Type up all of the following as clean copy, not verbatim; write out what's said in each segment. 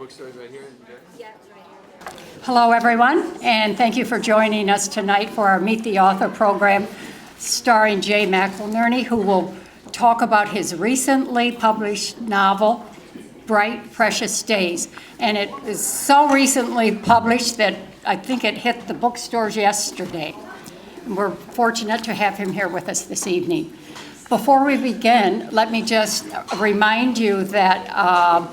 bookstore is right here? Yeah, it's right here. Hello, everyone, and thank you for joining us tonight for our Meet the Author program starring Jay McInerney, who will talk about his recently published novel, Bright, Precious Days. And it is so recently published that I think it hit the bookstores yesterday. We're fortunate to have him here with us this evening. Before we begin, let me just remind you that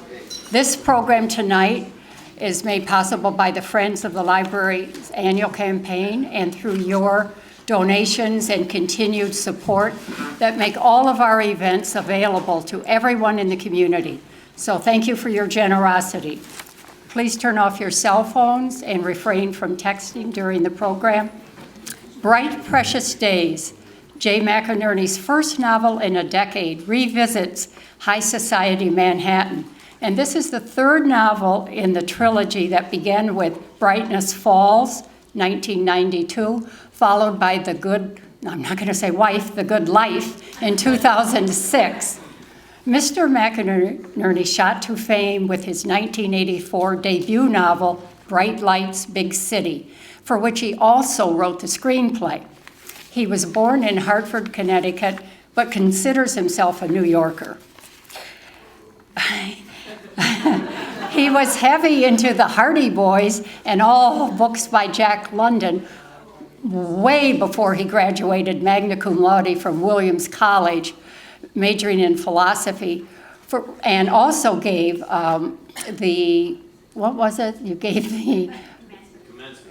this program tonight is made possible by the Friends of the Library's annual campaign and through your donations and continued support that make all of our events available to everyone in the community. So thank you for your generosity. Please turn off your cell phones and refrain from texting during the program. Bright, Precious Days, Jay McInerney's first novel in a decade, revisits high society Manhattan. And this is the third novel in the trilogy that began with Brightness Falls, 1992, followed by The Good Life in 2006. Mr. McInerney shot to fame with his 1984 debut novel, Bright Lights, Big City, for which he also wrote the screenplay. He was born in Hartford, Connecticut, but considers himself a New Yorker. He was heavy into the Hardy Boys and all books by Jack London way before he graduated magna cum laude from Williams College, majoring in philosophy, and also gave the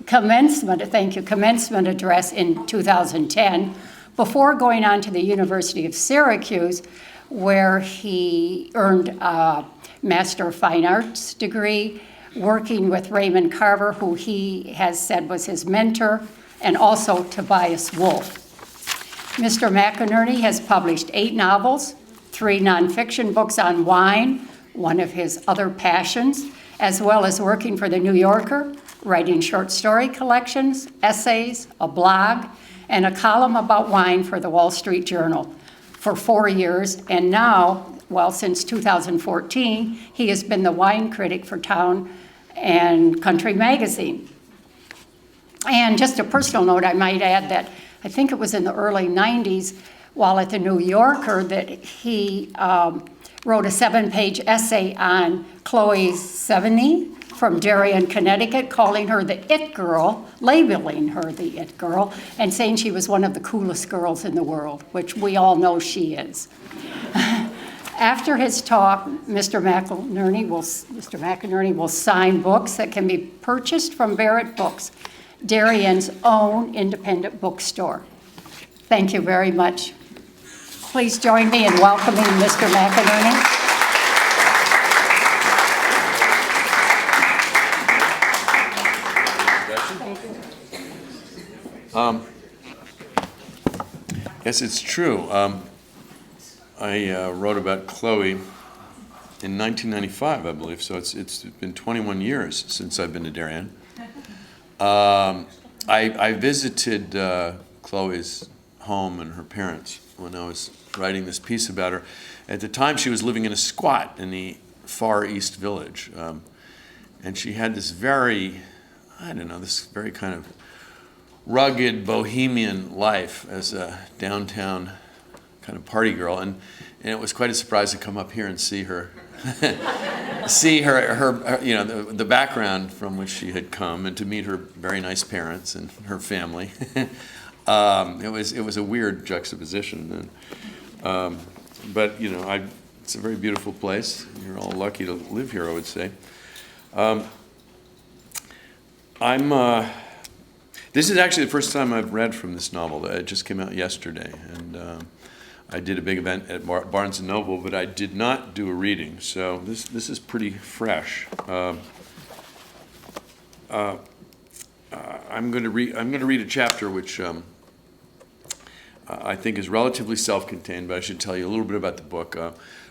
commencement address in 2010, before going on to the University of Syracuse, where he earned a Master of Fine Arts degree, working with Raymond Carver, who he has said was his mentor, and also Tobias Wolff. Mr. McInerney has published 8 novels, 3 nonfiction books on wine, one of his other passions, as well as working for The New Yorker, writing short story collections, essays, a blog, and a column about wine for the Wall Street Journal for 4 years. And now, since 2014, he has been the wine critic for Town and Country magazine. And just a personal note, I might add that I think it was in the early 90s, while at The New Yorker, that he wrote a 7-page essay on Chloe Sevigny from Darien, Connecticut, calling her the it girl, labeling her the it girl, and saying she was one of the coolest girls in the world, which we all know she is. After his talk, Mr. McInerney will sign books that can be purchased from Barrett Books, Darien's own independent bookstore. Thank you very much. Please join me in welcoming Mr. McInerney. Yes, it's true. I wrote about Chloe in 1995, I believe, so it's been 21 years since I've been to Darien. I visited Chloe's home and her parents when I was writing this piece about her. At the time, she was living in a squat in the Far East Village, and she had this very kind of rugged bohemian life as a downtown kind of party girl, and it was quite a surprise to come up here and see her, the background from which she had come, and to meet her very nice parents and her family. It was a weird juxtaposition, but it's a very beautiful place. You're all lucky to live here, I would say. This is actually the first time I've read from this novel. It just came out yesterday, and I did a big event at Barnes & Noble, but I did not do a reading, so this is pretty fresh. I'm going to read a chapter which I think is relatively self-contained, but I should tell you a little bit about the book.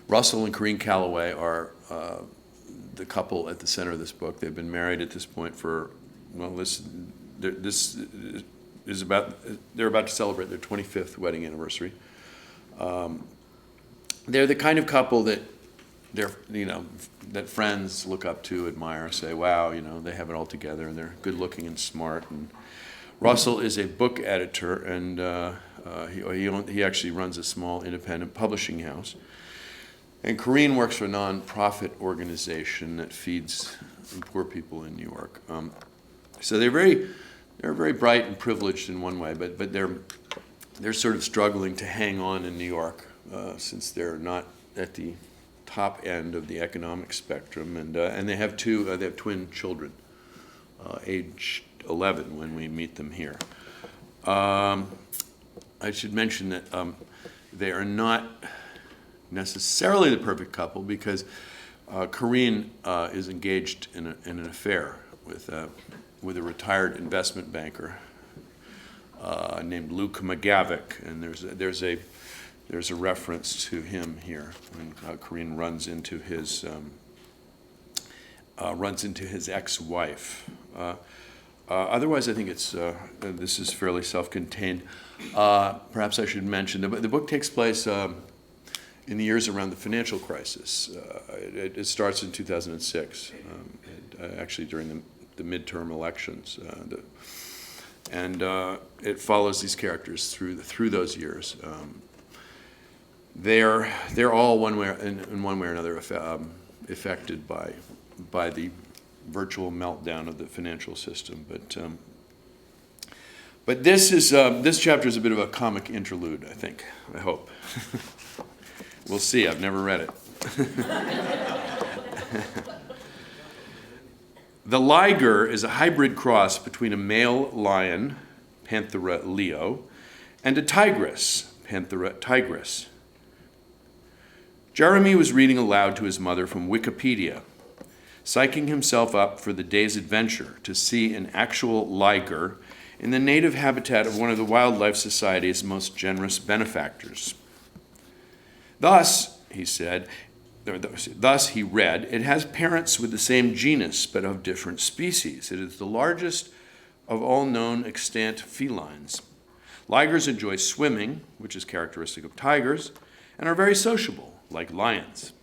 Russell and Corrine Calloway are the couple at the center of this book. They've been married at this point for they're about to celebrate their 25th wedding anniversary. They're the kind of couple that that friends look up to, admire, say, wow, they have it all together, and they're good looking and smart. And Russell is a book editor, and he actually runs a small independent publishing house. And Corrine works for a nonprofit organization that feeds poor people in New York. So they're very bright and privileged in one way, but they're sort of struggling to hang on in New York since they're not at the top end of the economic spectrum, and they have twin children, age 11 when we meet them here. I should mention that they are not necessarily the perfect couple because Corrine is engaged in an affair with a retired investment banker named Luke McGavick, and there's a reference to him here when Corrine runs into his ex-wife. Otherwise, I think this is fairly self-contained. Perhaps I should mention the book takes place in the years around the financial crisis. It starts in 2006, actually during the midterm elections, and it follows these characters through those years. They're all in one way or another affected by the virtual meltdown of the financial system. But this chapter is a bit of a comic interlude, I think. I hope. We'll see. I've never read it. The liger is a hybrid cross between a male lion, Panthera leo, and a tigress, Panthera tigris. Jeremy was reading aloud to his mother from Wikipedia, psyching himself up for the day's adventure to see an actual liger in the native habitat of one of the Wildlife Society's most generous benefactors. Thus, he read, it has parents with the same genus but of different species. It is the largest of all known extant felines. Ligers enjoy swimming, which is characteristic of tigers, and are very sociable, like lions.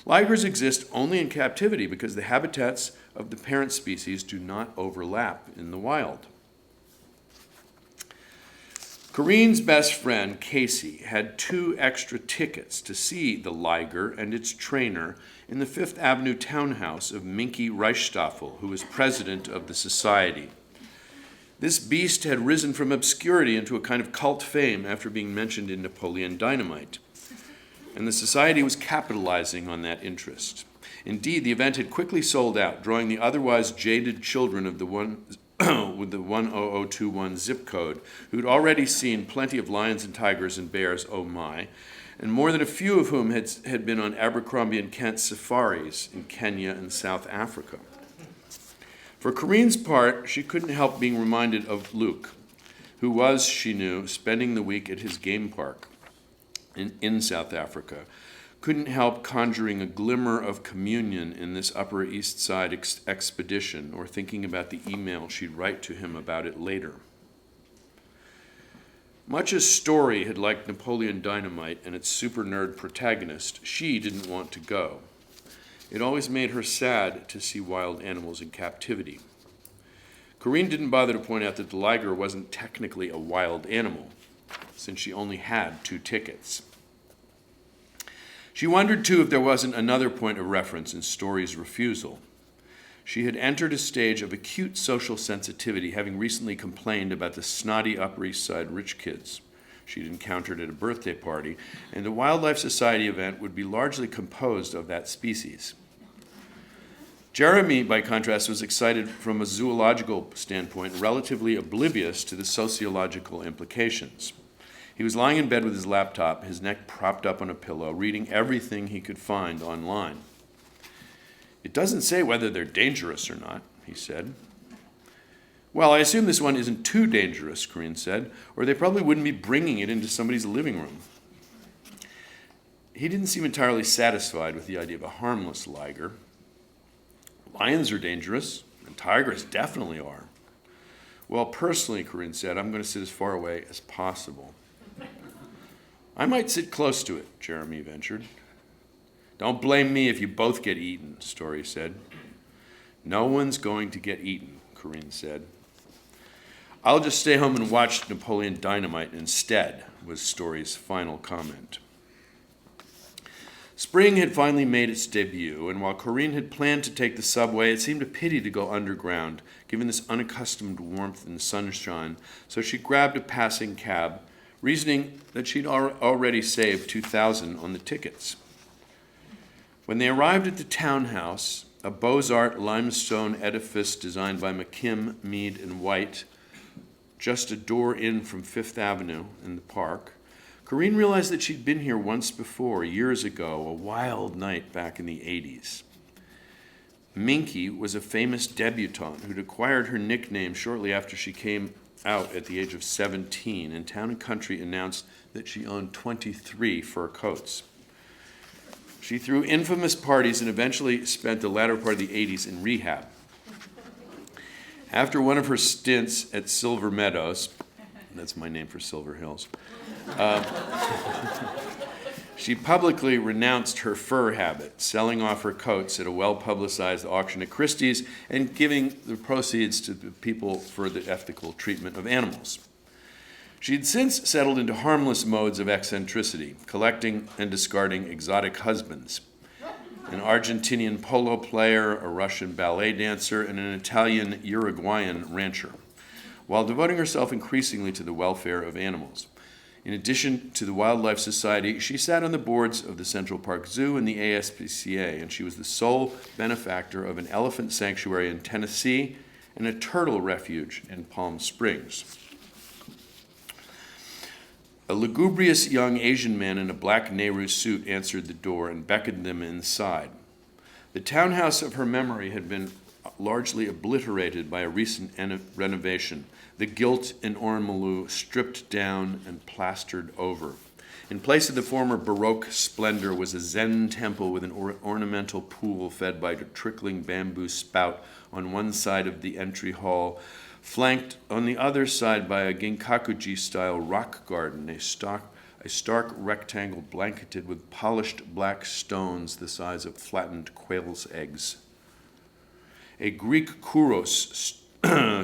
Ligers exist only in captivity because the habitats of the parent species do not overlap in the wild. Corrine's best friend, Casey, had 2 extra tickets to see the liger and its trainer in the Fifth Avenue townhouse of Minky Reichstoffel, who was president of the society. This beast had risen from obscurity into a kind of cult fame after being mentioned in Napoleon Dynamite, and the society was capitalizing on that interest. Indeed, the event had quickly sold out, drawing the otherwise jaded children of the with the 10021 zip code, who'd already seen plenty of lions and tigers and bears, oh my, and more than a few of whom had been on Abercrombie and Kent safaris in Kenya and South Africa. For Corrine's part, she couldn't help being reminded of Luke, who was, she knew, spending the week at his game park in South Africa, couldn't help conjuring a glimmer of communion in this Upper East Side expedition, or thinking about the email she'd write to him about it later. Much as Story had liked Napoleon Dynamite and its super nerd protagonist, she didn't want to go. It always made her sad to see wild animals in captivity. Corrine didn't bother to point out that the liger wasn't technically a wild animal, since she only had 2 tickets. She wondered, too, if there wasn't another point of reference in Story's refusal. She had entered a stage of acute social sensitivity, having recently complained about the snotty Upper East Side rich kids she'd encountered at a birthday party, and a Wildlife Society event would be largely composed of that species. Jeremy, by contrast, was excited from a zoological standpoint, relatively oblivious to the sociological implications. He was lying in bed with his laptop, his neck propped up on a pillow, reading everything he could find online. It doesn't say whether they're dangerous or not, he said. Well, I assume this one isn't too dangerous, Corrine said, or they probably wouldn't be bringing it into somebody's living room. He didn't seem entirely satisfied with the idea of a harmless liger. Lions are dangerous, and tigers definitely are. Well, personally, Corrine said, I'm going to sit as far away as possible. I might sit close to it, Jeremy ventured. Don't blame me if you both get eaten, Story said. No one's going to get eaten, Corrine said. I'll just stay home and watch Napoleon Dynamite instead, was Story's final comment. Spring had finally made its debut, and while Corrine had planned to take the subway, it seemed a pity to go underground, given this unaccustomed warmth and sunshine, so she grabbed a passing cab, reasoning that she'd already saved $2,000 on the tickets. When they arrived at the townhouse, a Beaux-Arts limestone edifice designed by McKim, Mead, and White, just a door in from Fifth Avenue in the park, Corrine realized that she'd been here once before, years ago, a wild night back in the 80s. Minky was a famous debutante who'd acquired her nickname shortly after she came out at the age of 17, and Town & Country announced that she owned 23 fur coats. She threw infamous parties and eventually spent the latter part of the 80s in rehab. After one of her stints at Silver Meadows, that's my name for Silver Hills, she publicly renounced her fur habit, selling off her coats at a well-publicized auction at Christie's and giving the proceeds to the people for the ethical treatment of animals. She had since settled into harmless modes of eccentricity, collecting and discarding exotic husbands, an Argentinian polo player, a Russian ballet dancer, and an Italian Uruguayan rancher, while devoting herself increasingly to the welfare of animals. In addition to the Wildlife Society, she sat on the boards of the Central Park Zoo and the ASPCA, and she was the sole benefactor of an elephant sanctuary in Tennessee and a turtle refuge in Palm Springs. A lugubrious young Asian man in a black Nehru suit answered the door and beckoned them inside. The townhouse of her memory had been largely obliterated by a recent renovation, the gilt and ormolu stripped down and plastered over. In place of the former Baroque splendor was a Zen temple with an ornamental pool fed by a trickling bamboo spout on one side of the entry hall, flanked on the other side by a Ginkakuji-style rock garden, a stark rectangle blanketed with polished black stones the size of flattened quail's eggs. A Greek kouros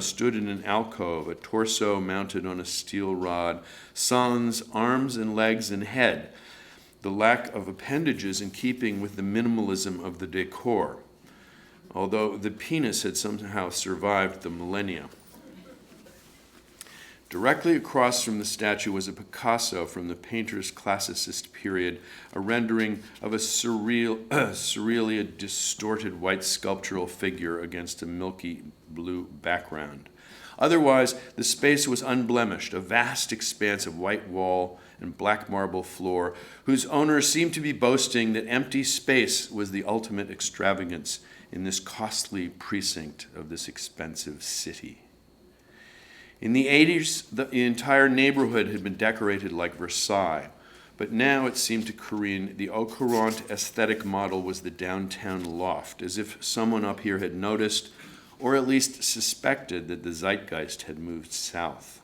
stood in an alcove, a torso mounted on a steel rod, sans arms and legs and head, the lack of appendages in keeping with the minimalism of the decor, although the penis had somehow survived the millennia. Directly across from the statue was a Picasso from the painter's classicist period, a rendering of a surreally distorted white sculptural figure against a milky blue background. Otherwise, the space was unblemished, a vast expanse of white wall and black marble floor, whose owner seemed to be boasting that empty space was the ultimate extravagance in this costly precinct of this expensive city. In the 80s, the entire neighborhood had been decorated like Versailles, but now it seemed to Corrine the au courant aesthetic model was the downtown loft, as if someone up here had noticed, or at least suspected, that the zeitgeist had moved south.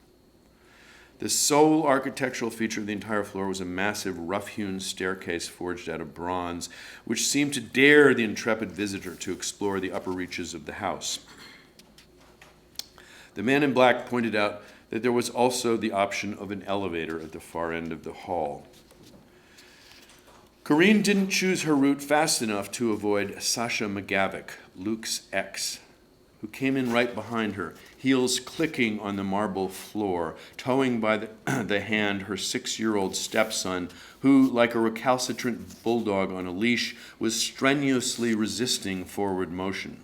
The sole architectural feature of the entire floor was a massive rough-hewn staircase forged out of bronze, which seemed to dare the intrepid visitor to explore the upper reaches of the house. The man in black pointed out that there was also the option of an elevator at the far end of the hall. Corrine didn't choose her route fast enough to avoid Sasha McGavick, Luke's ex, who came in right behind her, heels clicking on the marble floor, towing by the hand her 6-year-old stepson, who, like a recalcitrant bulldog on a leash, was strenuously resisting forward motion.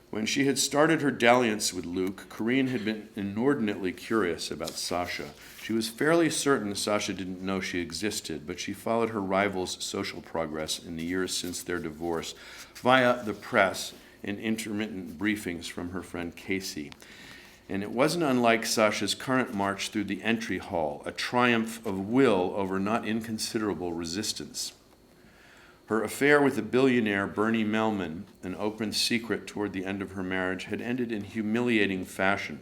When she had started her dalliance with Luke, Corrine had been inordinately curious about Sasha. She was fairly certain Sasha didn't know she existed, but she followed her rival's social progress in the years since their divorce via the press and intermittent briefings from her friend Casey. And it wasn't unlike Sasha's current march through the entry hall, a triumph of will over not inconsiderable resistance. Her affair with the billionaire Bernie Melman, an open secret toward the end of her marriage, had ended in humiliating fashion.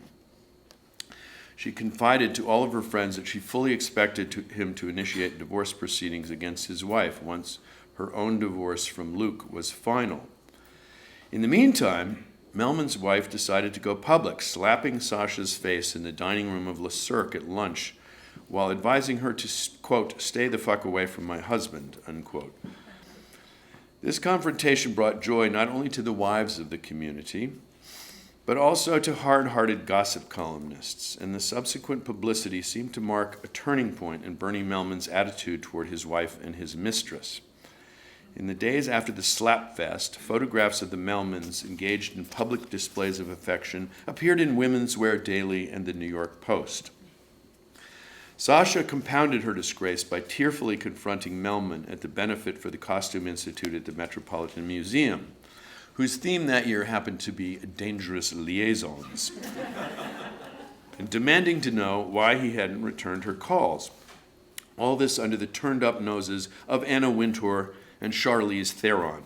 She confided to all of her friends that she fully expected him to initiate divorce proceedings against his wife once Her own divorce from Luke was final. In the meantime, Melman's wife decided to go public, slapping Sasha's face in the dining room of Le Cirque at lunch while advising her to, quote, stay the fuck away from my husband, unquote. This confrontation brought joy not only to the wives of the community, but also to hard-hearted gossip columnists, and the subsequent publicity seemed to mark a turning point in Bernie Melman's attitude toward his wife and his mistress. In the days after the slap fest, photographs of the Melmans engaged in public displays of affection appeared in Women's Wear Daily and the New York Post. Sasha compounded her disgrace by tearfully confronting Melman at the benefit for the Costume Institute at the Metropolitan Museum, whose theme that year happened to be dangerous liaisons, and demanding to know why he hadn't returned her calls. All this under the turned-up noses of Anna Wintour and Charlize Theron.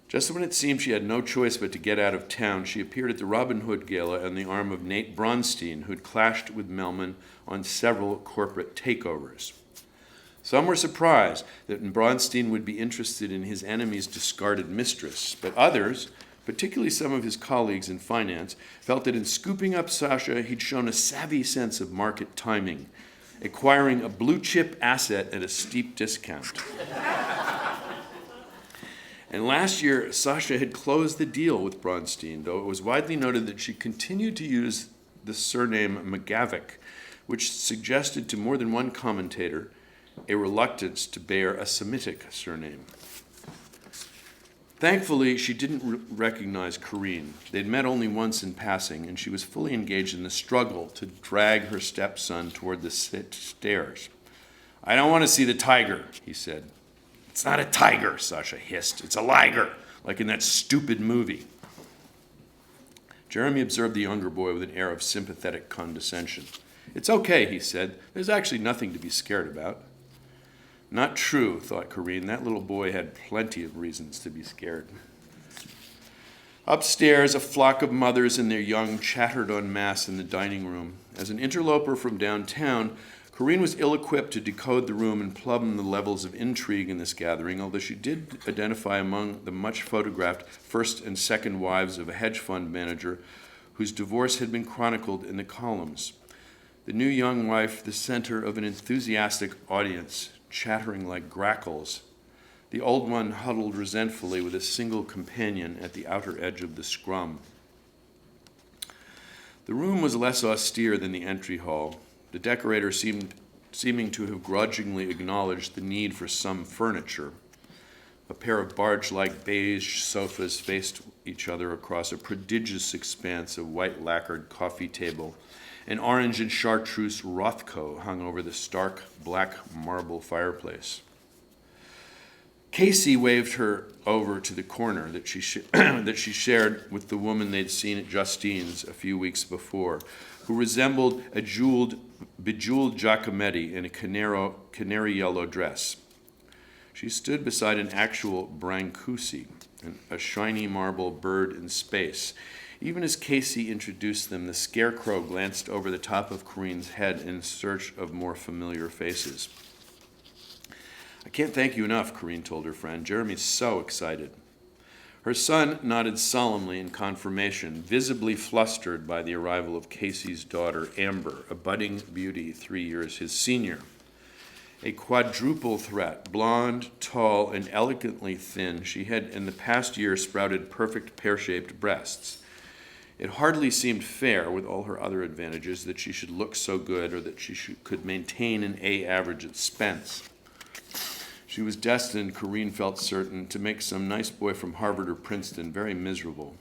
Just when it seemed she had no choice but to get out of town, she appeared at the Robin Hood Gala on the arm of Nate Bronstein, who'd clashed with Melman on several corporate takeovers. Some were surprised that Bronstein would be interested in his enemy's discarded mistress, but others, particularly some of his colleagues in finance, felt that in scooping up Sasha, he'd shown a savvy sense of market timing, acquiring a blue-chip asset at a steep discount. And last year, Sasha had closed the deal with Bronstein, though it was widely noted that she continued to use the surname McGavick, which suggested to more than one commentator a reluctance to bear a Semitic surname. Thankfully, she didn't recognize Corrine. They'd met only once in passing, and she was fully engaged in the struggle to drag her stepson toward the stairs. I don't want to see the tiger, he said. It's not a tiger, Sasha hissed. It's a liger, like in that stupid movie. Jeremy observed the younger boy with an air of sympathetic condescension. It's okay, he said. There's actually nothing to be scared about. Not true, thought Corrine. That little boy had plenty of reasons to be scared. Upstairs, a flock of mothers and their young chattered en masse in the dining room. As an interloper from downtown, Corrine was ill-equipped to decode the room and plumb the levels of intrigue in this gathering, although she did identify among the much-photographed first and second wives of a hedge fund manager whose divorce had been chronicled in the columns. The new young wife, the center of an enthusiastic audience, chattering like grackles. The old one huddled resentfully with a single companion at the outer edge of the scrum. The room was less austere than the entry hall. The decorator seeming to have grudgingly acknowledged the need for some furniture. A pair of barge-like beige sofas faced each other across a prodigious expanse of white lacquered coffee table. An orange and chartreuse Rothko hung over the stark black marble fireplace. Casey waved her over to the corner that she shared with the woman they'd seen at Justine's a few weeks before, who resembled a bejeweled Giacometti in a canary yellow dress. She stood beside an actual Brancusi, a shiny marble bird in space. Even as Casey introduced them, the scarecrow glanced over the top of Corrine's head in search of more familiar faces. I can't thank you enough, Corrine told her friend. Jeremy's so excited. Her son nodded solemnly in confirmation, visibly flustered by the arrival of Casey's daughter, Amber, a budding beauty 3 years his senior. A quadruple threat, blonde, tall, and elegantly thin, she had in the past year sprouted perfect pear-shaped breasts. It hardly seemed fair, with all her other advantages, that she should look so good or that she could maintain an A average at Spence. She was destined, Corrine felt certain, to make some nice boy from Harvard or Princeton very miserable.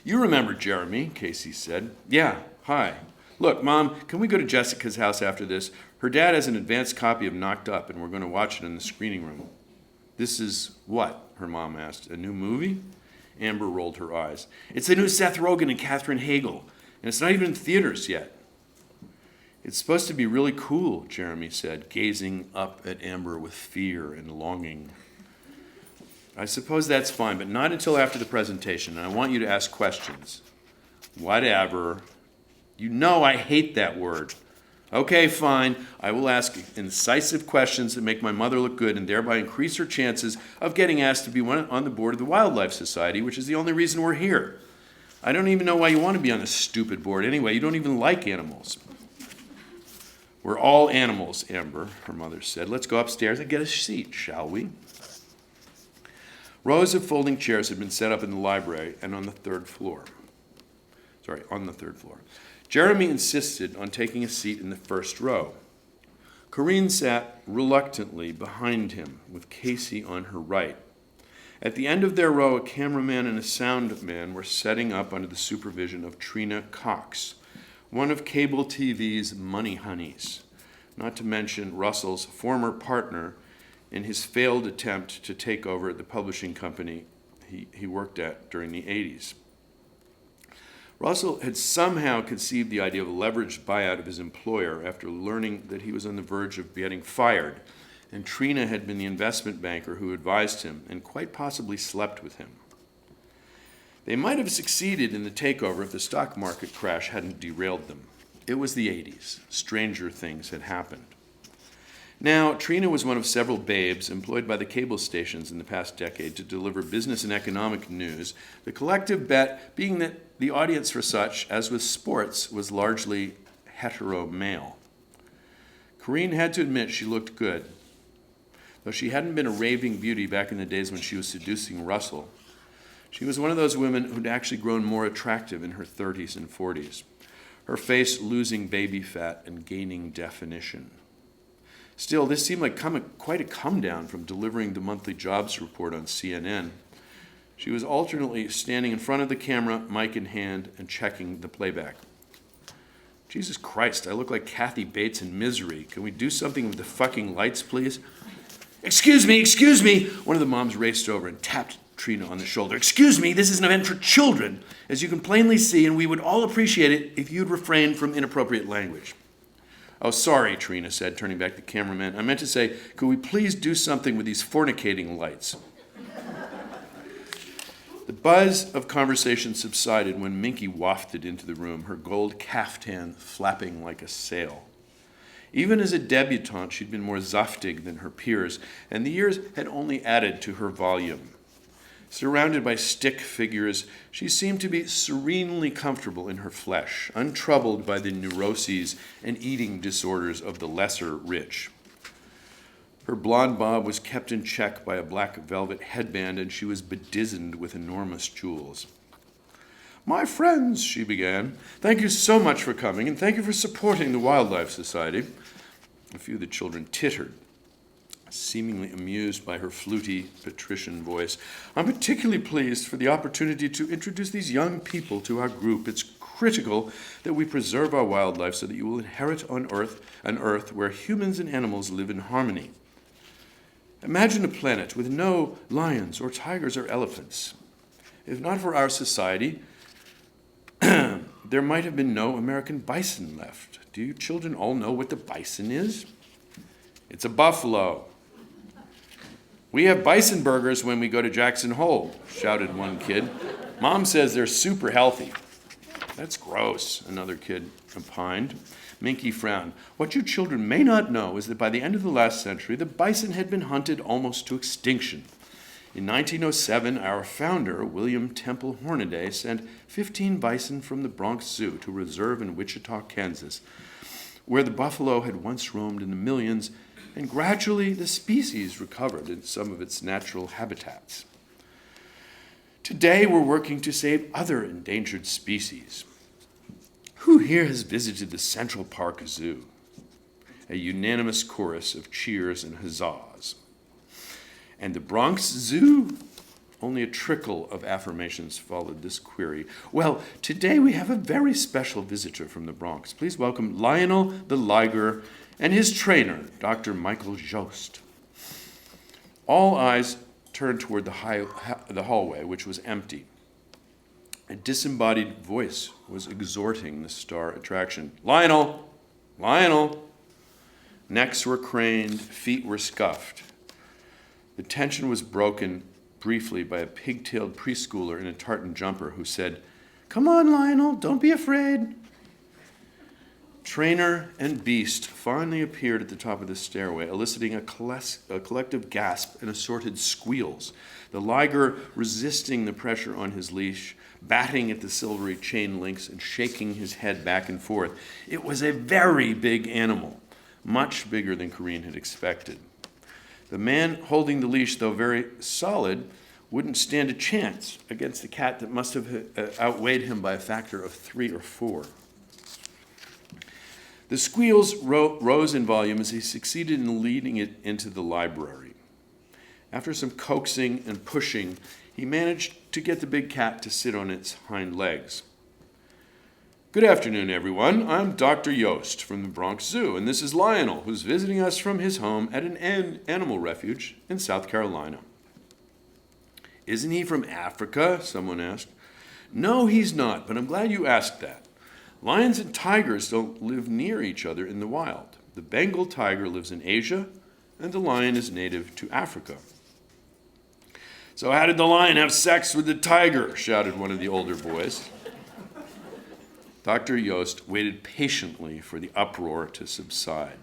You remember Jeremy, Casey said. Yeah, hi. Look, Mom, can we go to Jessica's house after this? Her dad has an advanced copy of Knocked Up, and we're going to watch it in the screening room. This is what? Her mom asked. A new movie? Amber rolled her eyes. It's the new Seth Rogen and Katherine Hagel, and it's not even in theaters yet. It's supposed to be really cool, Jeremy said, gazing up at Amber with fear and longing. I suppose that's fine, but not until after the presentation, and I want you to ask questions. Whatever. You know I hate that word. Okay, fine. I will ask incisive questions that make my mother look good and thereby increase her chances of getting asked to be on the board of the Wildlife Society, which is the only reason we're here. I don't even know why you want to be on this stupid board anyway. You don't even like animals. We're all animals, Amber, her mother said. Let's go upstairs and get a seat, shall we? Rows of folding chairs had been set up in the library and on the third floor. Jeremy insisted on taking a seat in the first row. Corrine sat reluctantly behind him, with Casey on her right. At the end of their row, a cameraman and a sound man were setting up under the supervision of Trina Cox, one of cable TV's money honeys, not to mention Russell's former partner in his failed attempt to take over the publishing company he worked at during the 80s. Russell had somehow conceived the idea of a leveraged buyout of his employer after learning that he was on the verge of getting fired, and Trina had been the investment banker who advised him and quite possibly slept with him. They might have succeeded in the takeover if the stock market crash hadn't derailed them. It was the 80s. Stranger things had happened. Now, Trina was one of several babes employed by the cable stations in the past decade to deliver business and economic news, the collective bet being that the audience for such, as with sports, was largely hetero-male. Corrine had to admit she looked good. Though she hadn't been a raving beauty back in the days when she was seducing Russell, she was one of those women who'd actually grown more attractive in her 30s and 40s, her face losing baby fat and gaining definition. Still, this seemed like quite a come down from delivering the monthly jobs report on CNN. She was alternately standing in front of the camera, mic in hand, and checking the playback. Jesus Christ, I look like Kathy Bates in Misery. Can we do something with the fucking lights, please? Excuse me. One of the moms raced over and tapped Trina on the shoulder. Excuse me, this is an event for children, as you can plainly see, and we would all appreciate it if you'd refrain from inappropriate language. Oh, sorry, Trina said, turning back to the cameraman. I meant to say, could we please do something with these fornicating lights? The buzz of conversation subsided when Minky wafted into the room, her gold caftan flapping like a sail. Even as a debutante, she'd been more zaftig than her peers, and the years had only added to her volume. Surrounded by stick figures, she seemed to be serenely comfortable in her flesh, untroubled by the neuroses and eating disorders of the lesser rich. Her blonde bob was kept in check by a black velvet headband, and she was bedizened with enormous jewels. My friends, she began, thank you so much for coming, and thank you for supporting the Wildlife Society. A few of the children tittered, seemingly amused by her fluty patrician voice. I'm particularly pleased for the opportunity to introduce these young people to our group. It's critical that we preserve our wildlife so that you will inherit on Earth an Earth where humans and animals live in harmony. Imagine a planet with no lions or tigers or elephants. If not for our society, there might have been no American bison left. Do you children all know what the bison is? It's a buffalo. We have bison burgers when we go to Jackson Hole, shouted one kid. Mom says they're super healthy. That's gross, another kid opined. Minky frowned. What you children may not know is that by the end of the last century, the bison had been hunted almost to extinction. In 1907, our founder, William Temple Hornaday, sent 15 bison from the Bronx Zoo to a reserve in Wichita, Kansas, where the buffalo had once roamed in the millions, and gradually the species recovered in some of its natural habitats. Today, we're working to save other endangered species. Who here has visited the Central Park Zoo? A unanimous chorus of cheers and huzzas. And the Bronx Zoo? Only a trickle of affirmations followed this query. Well, today we have a very special visitor from the Bronx. Please welcome Lionel the Liger and his trainer, Dr. Michael Jost. All eyes turned toward the hallway, which was empty. A disembodied voice was exhorting the star attraction. Lionel! Lionel! Necks were craned, feet were scuffed. The tension was broken briefly by a pigtailed preschooler in a tartan jumper who said, Come on, Lionel, don't be afraid. Trainer and beast finally appeared at the top of the stairway, eliciting a collective gasp and assorted squeals. The liger resisting the pressure on his leash, batting at the silvery chain links and shaking his head back and forth. It was a very big animal, much bigger than Corrine had expected. The man holding the leash, though very solid, wouldn't stand a chance against the cat that must have outweighed him by a factor of 3 or 4. The squeals rose in volume as he succeeded in leading it into the library. After some coaxing and pushing, he managed to get the big cat to sit on its hind legs. Good afternoon, everyone. I'm Dr. Yost from the Bronx Zoo, and this is Lionel, who's visiting us from his home at an animal refuge in South Carolina. Isn't he from Africa? Someone asked. No, he's not, but I'm glad you asked that. Lions and tigers don't live near each other in the wild. The Bengal tiger lives in Asia, and the lion is native to Africa. So how did the lion have sex with the tiger? Shouted one of the older boys. Dr. Yost waited patiently for the uproar to subside.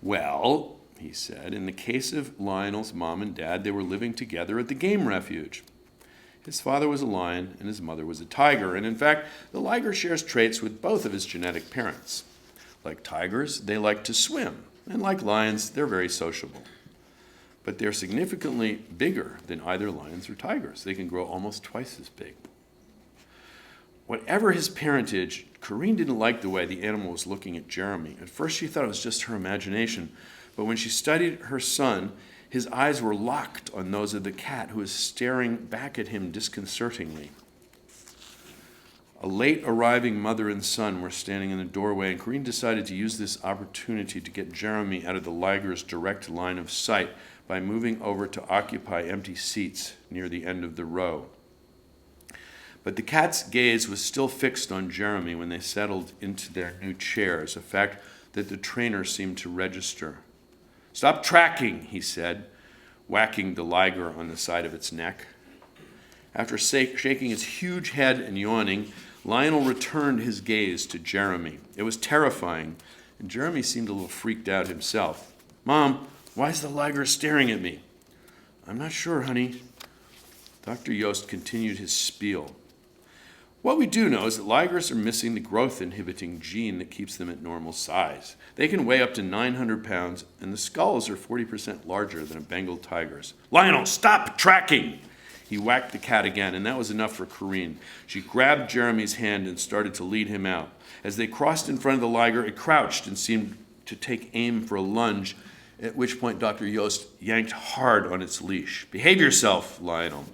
Well, he said, in the case of Lionel's mom and dad, they were living together at the game refuge. His father was a lion and his mother was a tiger, and in fact, the liger shares traits with both of his genetic parents. Like tigers, they like to swim, and like lions, they're very sociable. But they're significantly bigger than either lions or tigers. They can grow almost twice as big. Whatever his parentage, Corrine didn't like the way the animal was looking at Jeremy. At first, she thought it was just her imagination, but when she studied her son, his eyes were locked on those of the cat, who was staring back at him disconcertingly. A late arriving mother and son were standing in the doorway, and Corrine decided to use this opportunity to get Jeremy out of the liger's direct line of sight by moving over to occupy empty seats near the end of the row. But the cat's gaze was still fixed on Jeremy when they settled into their new chairs, a fact that the trainer seemed to register. Stop tracking, he said, whacking the liger on the side of its neck. After shaking its huge head and yawning, Lionel returned his gaze to Jeremy. It was terrifying, and Jeremy seemed a little freaked out himself. Mom, why is the liger staring at me? I'm not sure, honey. Dr. Yost continued his spiel. What we do know is that ligers are missing the growth-inhibiting gene that keeps them at normal size. They can weigh up to 900 pounds, and the skulls are 40% larger than a Bengal tiger's. Lionel, stop tracking! He whacked the cat again, and that was enough for Corrine. She grabbed Jeremy's hand and started to lead him out. As they crossed in front of the liger, it crouched and seemed to take aim for a lunge, at which point Dr. Yost yanked hard on its leash. Behave yourself, Lionel.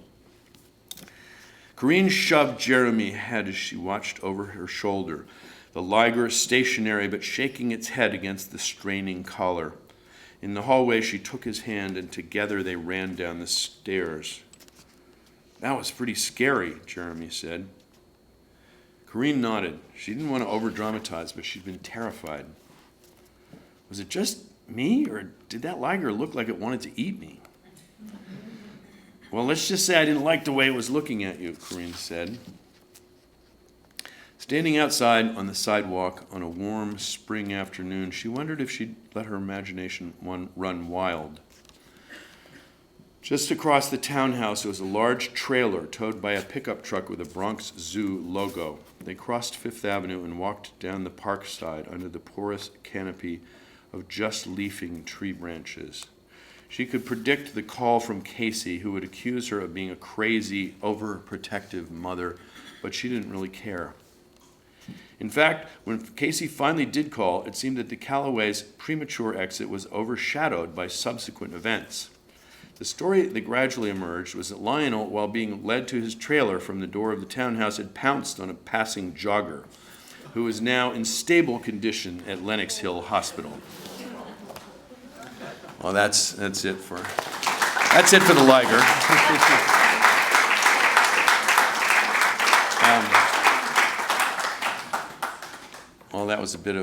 Corrine shoved Jeremy ahead as she watched over her shoulder, the liger stationary but shaking its head against the straining collar. In the hallway, she took his hand, and together they ran down the stairs. That was pretty scary, Jeremy said. Corrine nodded. She didn't want to over-dramatize, but she'd been terrified. Was it just me, or did that liger look like it wanted to eat me? Well, let's just say I didn't like the way it was looking at you, Corrine said. Standing outside on the sidewalk on a warm spring afternoon, she wondered if she'd let her imagination run wild. Just across the townhouse was a large trailer towed by a pickup truck with a Bronx Zoo logo. They crossed Fifth Avenue and walked down the park side under the porous canopy of just leafing tree branches. She could predict the call from Casey, who would accuse her of being a crazy, overprotective mother, but she didn't really care. In fact, when Casey finally did call, it seemed that the Calloway's premature exit was overshadowed by subsequent events. The story that gradually emerged was that Lionel, while being led to his trailer from the door of the townhouse, had pounced on a passing jogger, who is now in stable condition at Lenox Hill Hospital. Well, that's it for the liger. Well, that was a bit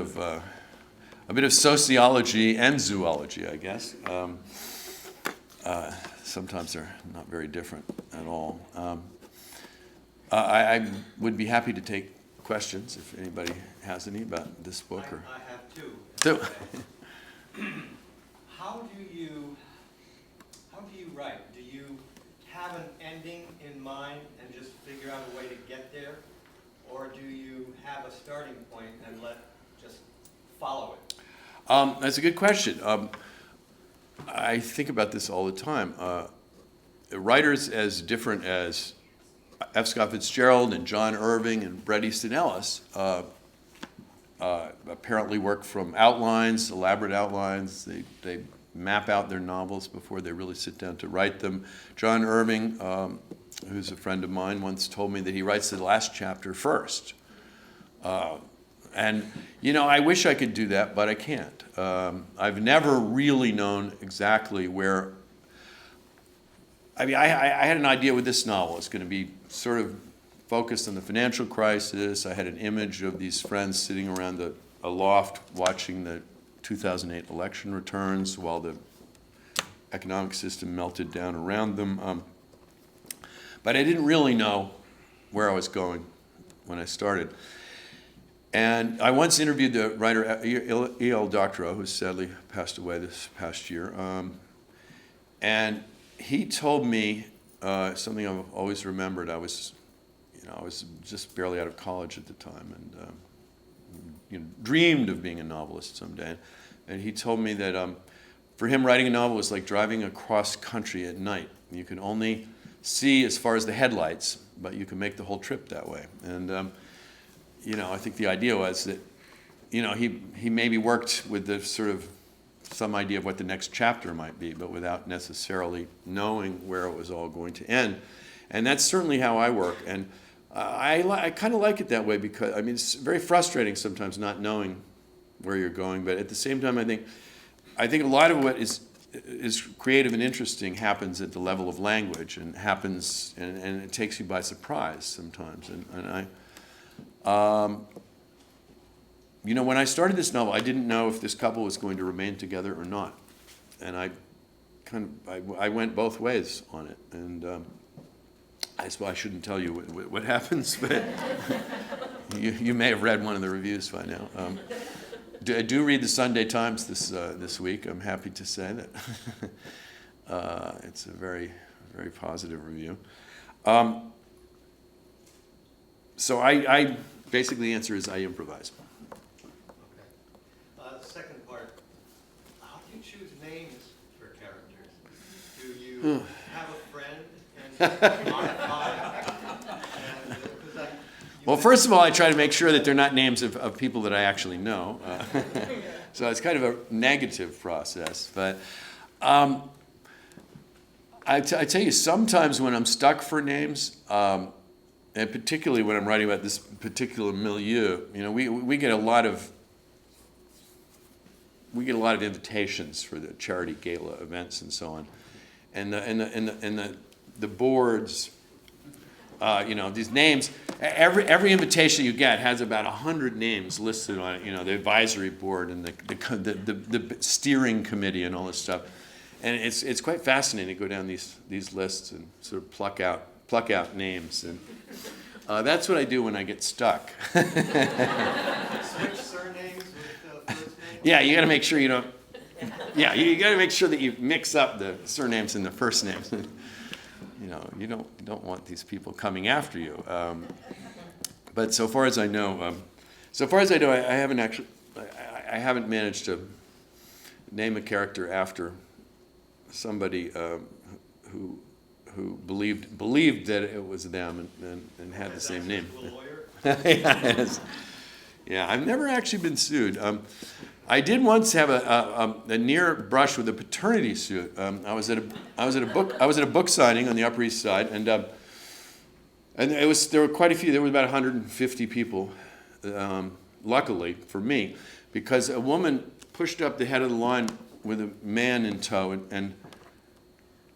of sociology and zoology, I guess. Sometimes they're not very different at all. I would be happy to take questions, if anybody has any about this book. I have two. Two. How do you write? Do you have an ending in mind and just figure out a way to get there? Or do you have a starting point and just follow it? That's a good question. I think about this all the time. Writers as different as F. Scott Fitzgerald and John Irving and Bret Easton Ellis apparently work from outlines, elaborate outlines. They map out their novels before they really sit down to write them. John Irving, who's a friend of mine, once told me that he writes the last chapter first. And, I wish I could do that, but I can't. I've never really known exactly where. I had an idea with this novel. It's going to be sort of focused on the financial crisis. I had an image of these friends sitting around a loft watching the 2008 election returns while the economic system melted down around them. But I didn't really know where I was going when I started. And I once interviewed the writer E.L. Doctorow, who sadly passed away this past year. And he told me something I've always remembered. I was just barely out of college at the time, and dreamed of being a novelist someday. And he told me that for him, writing a novel was like driving across country at night. You can only see as far as the headlights, but you can make the whole trip that way. And I think the idea was that he maybe worked with the sort of some idea of what the next chapter might be, but without necessarily knowing where it was all going to end. And that's certainly how I work. And I kind of like it that way because, it's very frustrating sometimes not knowing where you're going. But at the same time, I think a lot of what is creative and interesting happens at the level of language and happens, and it takes you by surprise sometimes. And when I started this novel, I didn't know if this couple was going to remain together or not. And I went both ways on it. And I suppose I shouldn't tell you what happens, but you may have read one of the reviews by now. I do read the Sunday Times this week. I'm happy to say that. It's a very, very positive review. So I basically the answer is I improvise. Okay. The second part, how do you choose names for characters? Do you have a friend and modify? Well, first of all, I try to make sure that they're not names of people that I actually know. So it's kind of a negative process. But I tell you, sometimes when I'm stuck for names, and particularly when I'm writing about this particular milieu, we get a lot of invitations for the charity gala events and so on, and the boards, these names. Every invitation you get has about 100 names listed on it. The advisory board and the steering committee and all this stuff, and it's quite fascinating to go down these lists and sort of pluck out names, and that's what I do when I get stuck. Switch surnames with first names? Yeah, you got to make sure you don't. Yeah, you got to make sure that you mix up the surnames and the first names. You don't want these people coming after you. But so far as I know, I haven't managed to name a character after somebody who believed that it was them and had the same name. Yeah, I've never actually been sued. I did once have a near brush with a paternity suit. I was at a book signing on the Upper East Side, and there were quite a few. There were about 150 people. Luckily for me, because a woman pushed up the head of the line with a man in tow, and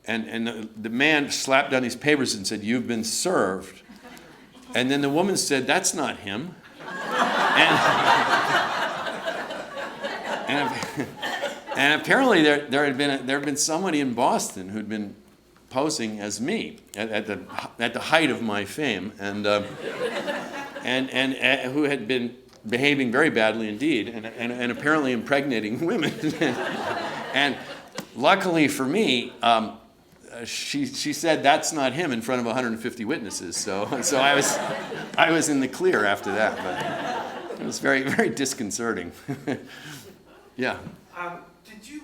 the man slapped down these papers and said, "You've been served." And then the woman said, "That's not him." And apparently there had been somebody in Boston who'd been posing as me at the height of my fame, and and who had been behaving very badly indeed, and apparently impregnating women. And luckily for me, she said that's not him in front of 150 witnesses. So I was in the clear after that, but it was very, very disconcerting. Yeah. Are you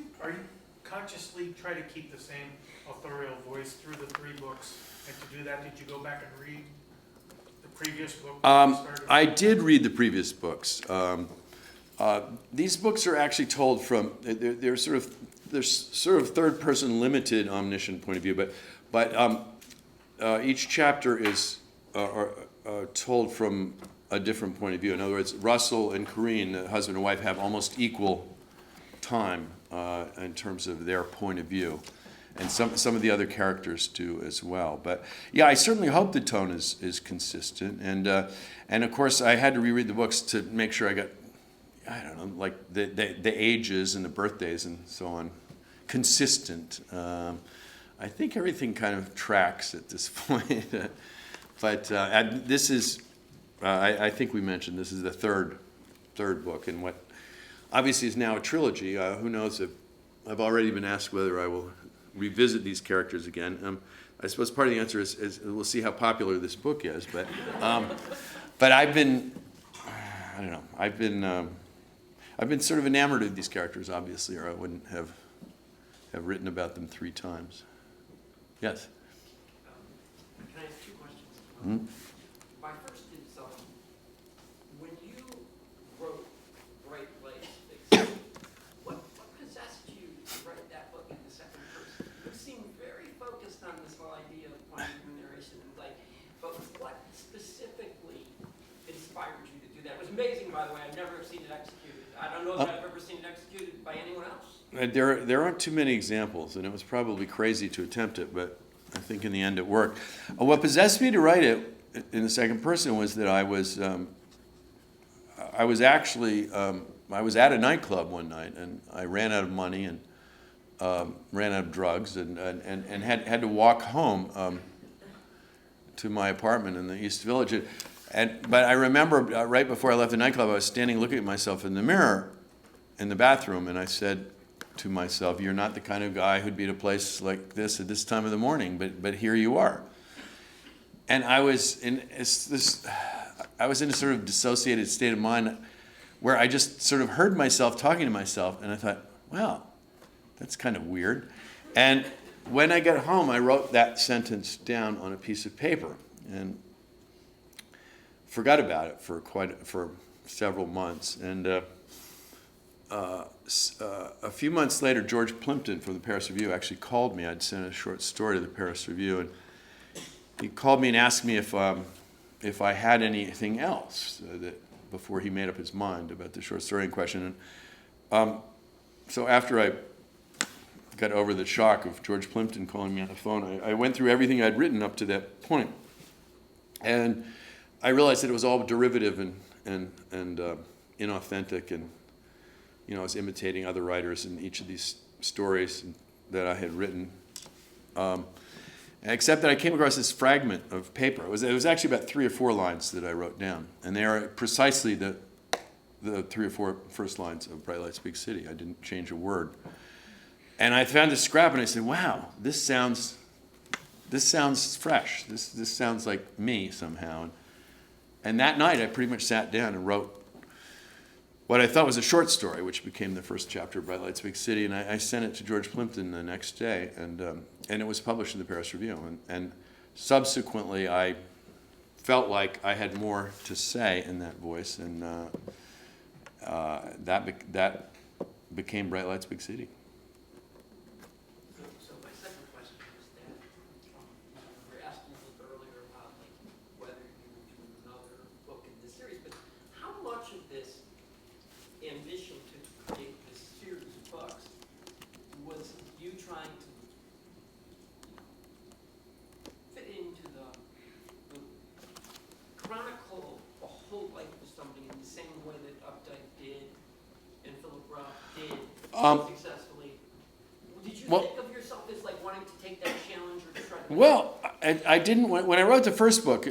consciously try to keep the same authorial voice through the 3 books? And to do that, did you go back and read the previous book? I did read the previous books. These books are actually told from they're sort of third person limited omniscient point of view, but each chapter is told from a different point of view. In other words, Russell and Corrine, the husband and wife, have almost equal time in terms of their point of view, and some of the other characters do as well. But yeah, I certainly hope the tone is consistent, and of course I had to reread the books to make sure I got, I don't know, like the ages and the birthdays and so on consistent. I think everything kind of tracks at this point. But this is, I think we mentioned, this is the third book in what obviously is now a trilogy. Who knows if I've already been asked whether I will revisit these characters again. I suppose part of the answer is we'll see how popular this book is. But I've been, I don't know, I've been sort of enamored of these characters, obviously, or I wouldn't have written about them 3 times. Yes? Can I ask 2 questions? Hmm? My first is, when you wrote Bright Lights, what possessed you to write that book in the second person? You seem very focused on this whole idea of point of narration, but what specifically inspired you to do that? It was amazing, by the way. I've never seen it executed. I don't know if I've ever seen it executed by anyone else. There aren't too many examples, and it was probably crazy to attempt it, but I think in the end it worked. What possessed me to write it in the second person was that I was actually I was at a nightclub one night, and I ran out of money and ran out of drugs, and had to walk home to my apartment in the East Village. But I remember right before I left the nightclub, I was standing looking at myself in the mirror in the bathroom, and I said to myself, "You're not the kind of guy who'd be at a place like this at this time of the morning, but here you are." And I was in a sort of dissociated state of mind where I just sort of heard myself talking to myself, and I thought, wow, that's kind of weird. And when I got home, I wrote that sentence down on a piece of paper and forgot about it for several months. And a few months later, George Plimpton from the Paris Review actually called me. I'd sent a short story to the Paris Review, and he called me and asked me if I had anything else before he made up his mind about the short story in question. And so after I got over the shock of George Plimpton calling me on the phone, I went through everything I'd written up to that point, and I realized that it was all derivative and inauthentic, and I was imitating other writers in each of these stories that I had written. Except that I came across this fragment of paper. It was actually about 3 or 4 lines that I wrote down, and they are precisely the 3 or 4 first lines of Bright Lights, Big City. I didn't change a word. And I found this scrap, and I said, "Wow, this sounds fresh. This sounds like me somehow." And that night, I pretty much sat down and wrote what I thought was a short story, which became the first chapter of Bright Lights, Big City, and I sent it to George Plimpton the next day, and it was published in the Paris Review. And subsequently, I felt like I had more to say in that voice, and that became Bright Lights, Big City. So my second question is that we were asking a little bit earlier about whether you would do another book in this series, but how much of this ambition to create this series of books was you trying to fit into the chronicle a whole life of somebody in the same way that Updike did and Philip Roth did successfully? Did you think of yourself as wanting to take that challenge or to try to? Well, I didn't. When I wrote the first book,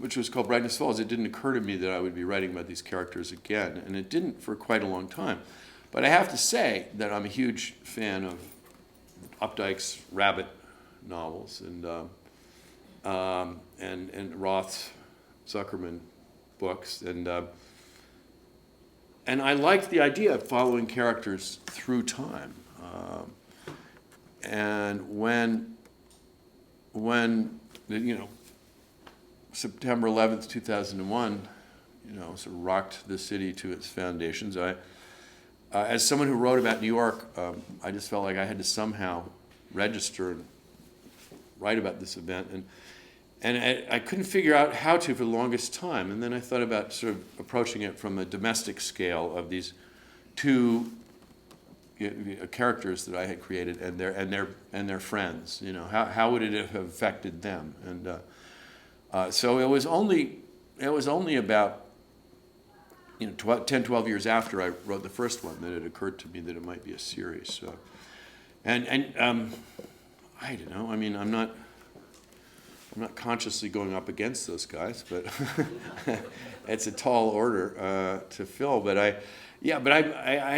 which was called Brightness Falls, it didn't occur to me that I would be writing about these characters again, and it didn't for quite a long time. But I have to say that I'm a huge fan of Updike's Rabbit novels and Roth's Zuckerman books, and I liked the idea of following characters through time. And when September 11th, 2001, sort of rocked the city to its foundations, as someone who wrote about New York, I just felt like I had to somehow register and write about this event, and I couldn't figure out how to for the longest time. And then I thought about sort of approaching it from a domestic scale of these two characters that I had created and their friends. How would it have affected them? And so it was only about 10, 12 years after I wrote the first one that it occurred to me that it might be a series. So, and I don't know. I mean, I'm not consciously going up against those guys, but it's a tall order to fill. But I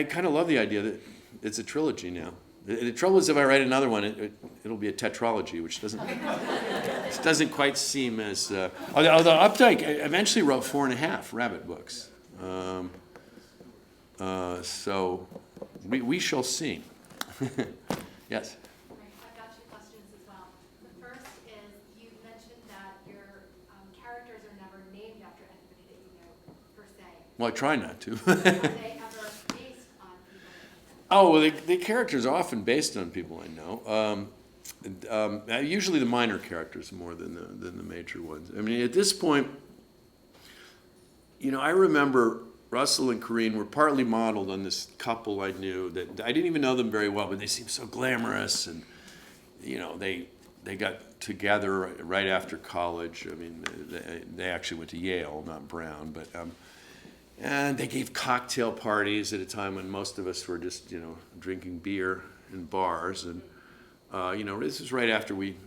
kind of love the idea that it's a trilogy now. The trouble is, if I write another one, it'll be a tetralogy, which doesn't quite seem as. Although Updike eventually wrote 4.5 Rabbit books, so we shall see. Yes. Right, I've got two questions as well. The first is, you mentioned that your characters are never named after anybody that you know, per se. Well, I try not to. Are they ever based on people that you know? Oh, well, the characters are often based on people I know. Usually the minor characters more than the major ones. I mean, at this point, I remember Russell and Corrine were partly modeled on this couple I knew that I didn't even know them very well, but they seemed so glamorous, and they got together right after college. I mean, they actually went to Yale, not Brown, but and they gave cocktail parties at a time when most of us were just drinking beer in bars, and this was right after we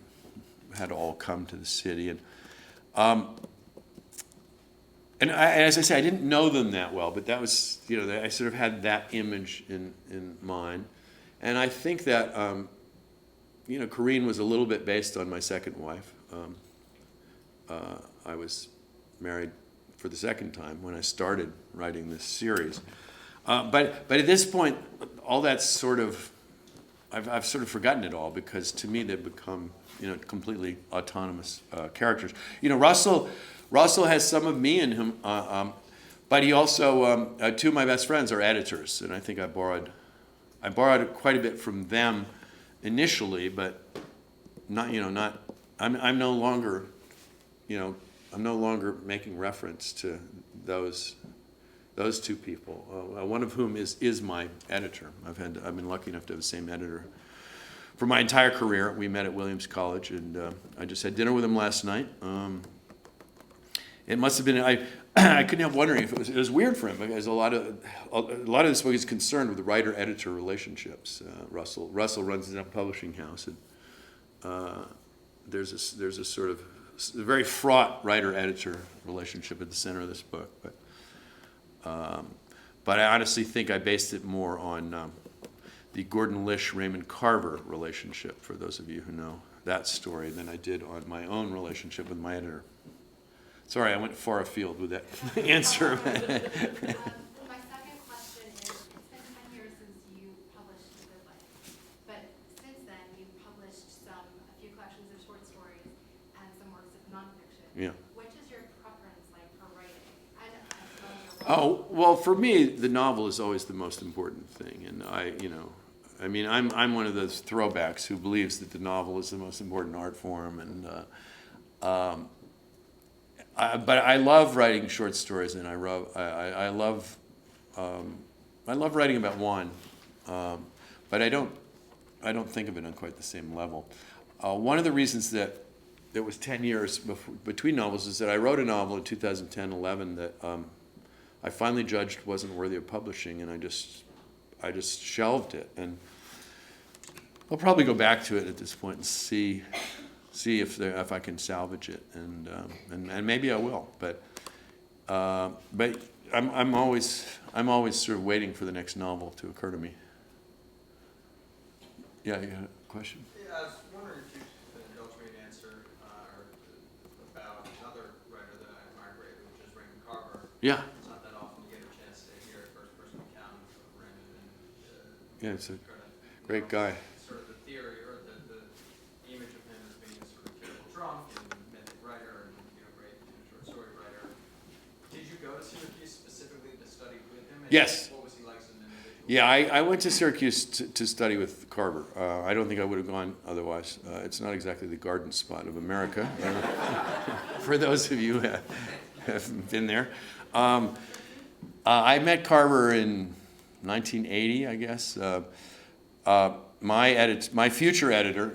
had all come to the city, and as I say, I didn't know them that well, but that was, I sort of had that image in mind. And I think that, Corrine was a little bit based on my second wife. I was married for the second time when I started writing this series. But at this point, all that's sort of, I've sort of forgotten it all, because to me they've become, completely autonomous characters. Russell has some of me in him, but he also, two of my best friends are editors, and I think I borrowed quite a bit from them initially, but I'm no longer making reference to those two people. One of whom is my editor. I've been lucky enough to have the same editor for my entire career. We met at Williams College, and I just had dinner with him last night. It must have been, I couldn't help wondering if it was weird for him, because a lot of this book is concerned with the writer-editor relationships. Russell runs his own publishing house, and there's a sort of a very fraught writer-editor relationship at the center of this book. But I honestly think I based it more on the Gordon Lish-Raymond Carver relationship, for those of you who know that story, than I did on my own relationship with my editor. Sorry, I went far afield with that answer. My second question is, it's been 10 years since you published The Good Life, but since then you've published a few collections of short stories and some works of nonfiction. Yeah. Which is your preference like for writing? Oh, well, for me, the novel is always the most important thing, and I'm one of those throwbacks who believes that the novel is the most important art form, and but I love writing short stories, and I love writing about one, but I don't think of it on quite the same level. One of the reasons that there was 10 years between novels is that I wrote a novel in 2010-11 that I finally judged wasn't worthy of publishing, and I just shelved it. And I'll probably go back to it at this point and see see if I can salvage it, and maybe I will. But I'm always sort of waiting for the next novel to occur to me. Yeah, you had a question? Yeah, I was wondering if you could indulge me an answer about another writer that I admire greatly, which is Raymond Carver. Yeah. It's not that often you get a chance to hear a first-person account of Raymond, and Yeah, it's a try to, great guy. sort of the theory or the image of him as being this sort of terrible drunk and mythic writer and great short story writer. Did you go to Syracuse specifically to study with him? And Yes. what was he like as an individual? Yeah, I went to Syracuse to study with Carver. I don't think I would have gone otherwise. It's not exactly the garden spot of America, for those of you who haven't been there. I met Carver in 1980, I guess. My future editor,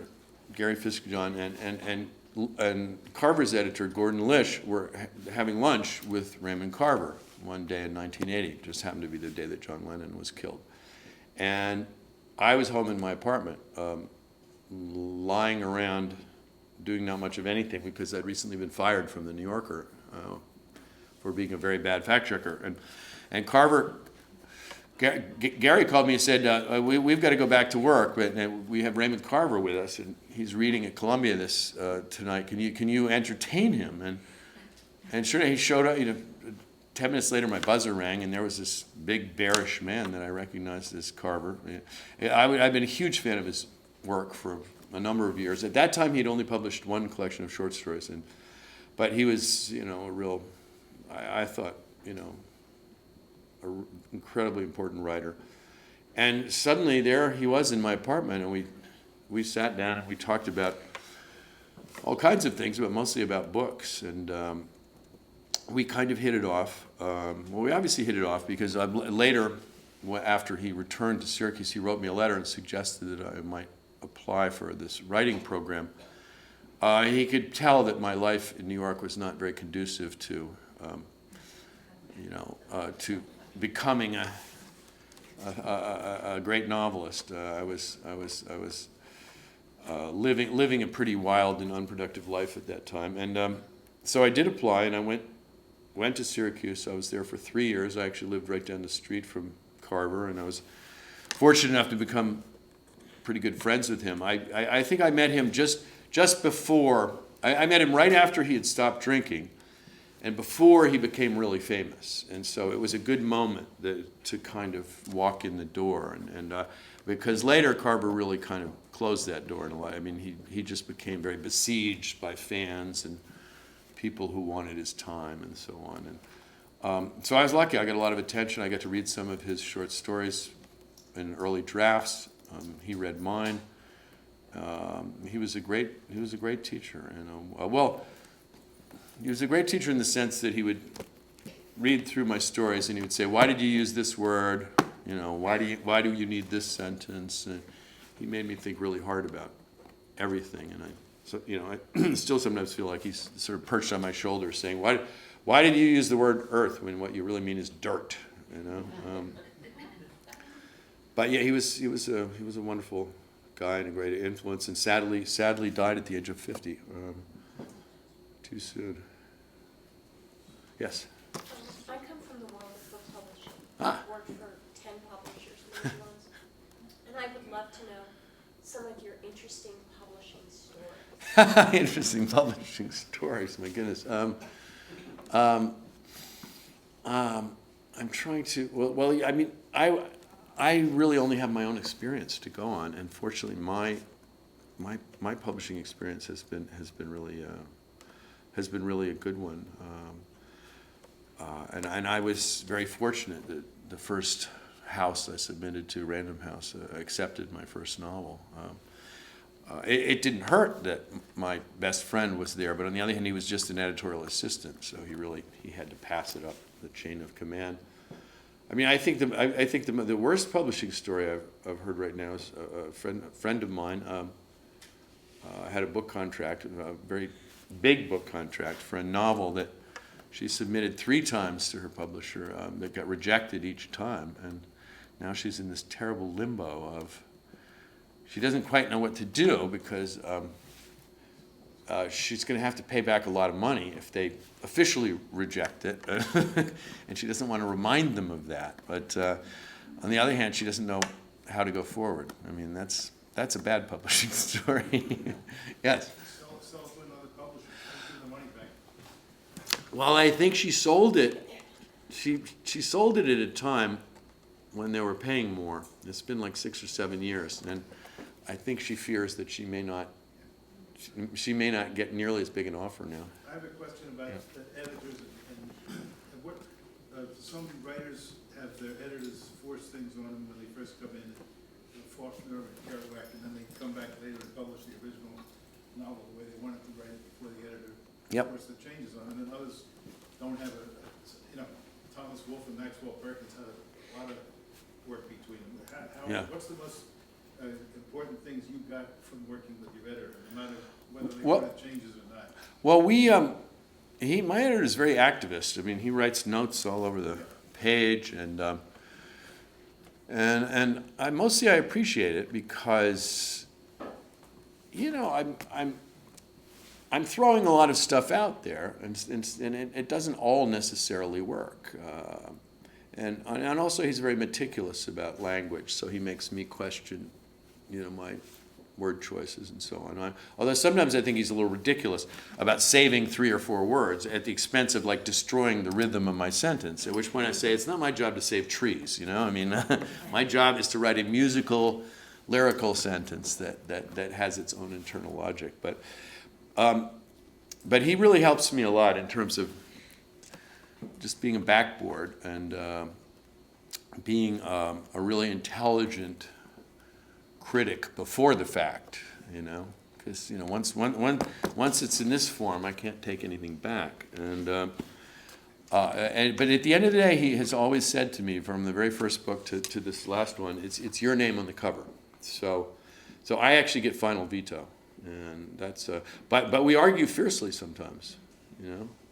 Gary Fiskjohn, and Carver's editor, Gordon Lish, were having lunch with Raymond Carver one day in 1980. It just happened to be the day that John Lennon was killed. And I was home in my apartment, lying around doing not much of anything because I'd recently been fired from the New Yorker for being a very bad fact checker. And Carver, Gary called me and said, we've got to go back to work, but we have Raymond Carver with us, and he's reading at Columbia this tonight. Can you entertain him? And sure, he showed up. 10 minutes later, my buzzer rang, and there was this big, bearish man that I recognized as Carver. I've been a huge fan of his work for a number of years. At that time, he'd only published one collection of short stories, but he was, a real, I thought, an incredibly important writer. And suddenly, there he was in my apartment, and we sat down and we talked about all kinds of things, but mostly about books. And we kind of hit it off. We obviously hit it off because later, after he returned to Syracuse, he wrote me a letter and suggested that I might apply for this writing program. He could tell that my life in New York was not very conducive to, to becoming a great novelist. I was living a pretty wild and unproductive life at that time, and so I did apply, and I went to Syracuse. I was there for 3 years. I actually lived right down the street from Carver, and I was fortunate enough to become pretty good friends with him. I think I met him just before. I met him right after he had stopped drinking, and before he became really famous. And so it was a good moment to kind of walk in the door, and because later Carver really kind of closed that door in a way. I mean, he just became very besieged by fans and people who wanted his time and so on. And so I was lucky. I got a lot of attention. I got to read some of his short stories in early drafts. He read mine. He was a great teacher. Well, he was a great teacher in the sense that he would read through my stories and he would say, "Why did you use this word? Why do you need this sentence?" And he made me think really hard about everything. And I still sometimes feel like he's sort of perched on my shoulder saying, why did you use the word earth when what you really mean is dirt? But yeah, he was a wonderful guy and a great influence, and sadly died at the age of 50. Too soon. Yes. I come from the world of book publishing. Ah. I've worked for 10 publishers, major ones, and I would love to know some of your interesting publishing stories. Interesting publishing stories. My goodness. I'm trying to. Well. I mean, I really only have my own experience to go on, and fortunately, my publishing experience has been really a good one. And I was very fortunate that the first house I submitted to, Random House, accepted my first novel. It didn't hurt that my best friend was there, but on the other hand, he was just an editorial assistant, so he had to pass it up the chain of command. I mean, I think the worst publishing story I've heard right now is a friend of mine had a book contract, a very big book contract for a novel that she submitted 3 times to her publisher that got rejected each time, and now she's in this terrible limbo of she doesn't quite know what to do because she's going to have to pay back a lot of money if they officially reject it, and she doesn't want to remind them of that. But on the other hand, she doesn't know how to go forward. I mean, that's a bad publishing story. Yes? Sell it to another publisher, give the money back. Well, I think she sold it. She sold it at a time when they were paying more. It's been like 6 or 7 years, and I think she fears that she may not get nearly as big an offer now. I have a question about the editors and what, some writers have their editors force things on them when they first come in, Faulkner and Kerouac, and then they come back later and publish the original novel the way they wanted to write it before the editor forced the changes on it. And then others don't have Thomas Wolfe and Maxwell Perkins had a lot of work between them. What's the most important things you got from working with your editor, no matter whether they wanted changes or not? Well, my editor is very activist. I mean, he writes notes all over the page, and I mostly I appreciate it because, I'm throwing a lot of stuff out there, and it doesn't all necessarily work. And also he's very meticulous about language, so he makes me question, my word choices and so on. Although sometimes I think he's a little ridiculous about saving 3 or 4 words at the expense of like destroying the rhythm of my sentence, at which point I say, it's not my job to save trees, I mean, my job is to write a musical, lyrical sentence that has its own internal logic. But he really helps me a lot in terms of just being a backboard and being a really intelligent critic before the fact, because once it's in this form, I can't take anything back. But at the end of the day, he has always said to me, from the very first book to this last one, it's your name on the cover. So I actually get final veto, and that's. But we argue fiercely sometimes,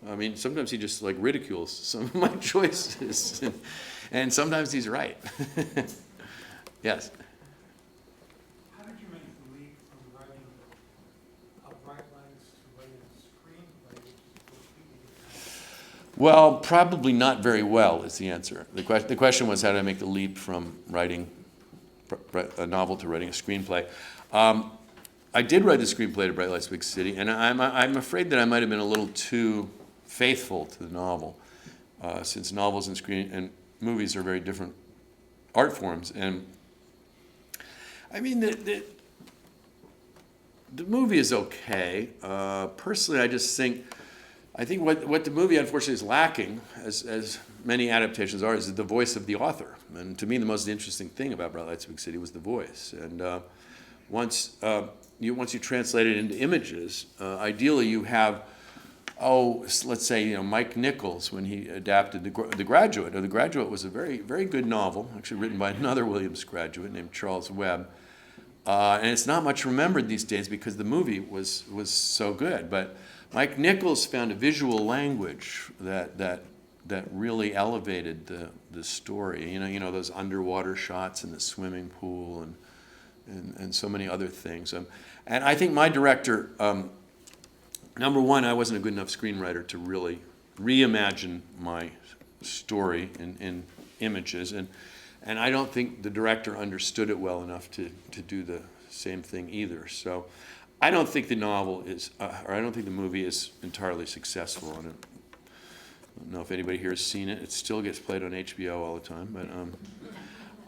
I mean, sometimes he just like ridicules some of my choices, and sometimes he's right. Yes. How did you make the leap from writing Bright Lights to writing a screenplay, which is completely different? Well, probably not very well is the answer. The question was, how did I make the leap from writing a novel to writing a screenplay? I did write the screenplay to Bright Lights, Big City, and I'm afraid that I might have been a little too faithful to the novel, since novels and movies are very different art forms. And I mean, the movie is okay. Personally, I think what the movie unfortunately is lacking, as many adaptations are, is the voice of the author. And to me, the most interesting thing about Bright Lights, Big City was the voice. And once you translate it into images, ideally you have, let's say, Mike Nichols, when he adapted The Graduate. The Graduate was a very, very good novel, actually written by another Williams graduate named Charles Webb. And it's not much remembered these days because the movie was so good. But Mike Nichols found a visual language that really elevated the story. Those underwater shots in the swimming pool and so many other things. And I think my director, number one, I wasn't a good enough screenwriter to really reimagine my story in images. And I don't think the director understood it well enough to do the same thing either. So I don't think the novel is, or I don't think the movie is entirely successful. And I don't know if anybody here has seen it. It still gets played on HBO all the time. But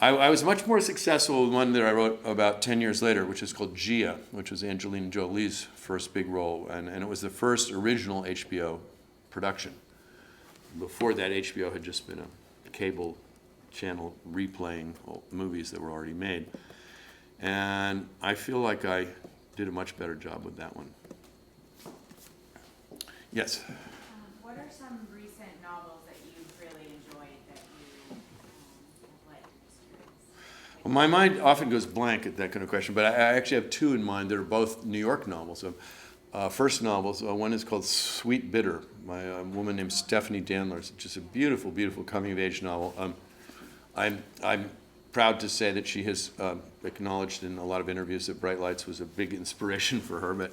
I was much more successful with one that I wrote about 10 years later, which is called Gia, which was Angelina Jolie's first big role. And it was the first original HBO production. Before that, HBO had just been a cable channel replaying movies that were already made. And I feel like I did a much better job with that one. Yes? What are some recent novels that you've really enjoyed that you have liked and Well, my mind often goes blank at that kind of question, but I actually have 2 in mind that are both New York novels. First novels, one is called Sweet Bitter by a woman named Stephanie Danler. It's just a beautiful, beautiful coming-of-age novel. I'm proud to say that she has acknowledged in a lot of interviews that Bright Lights was a big inspiration for her.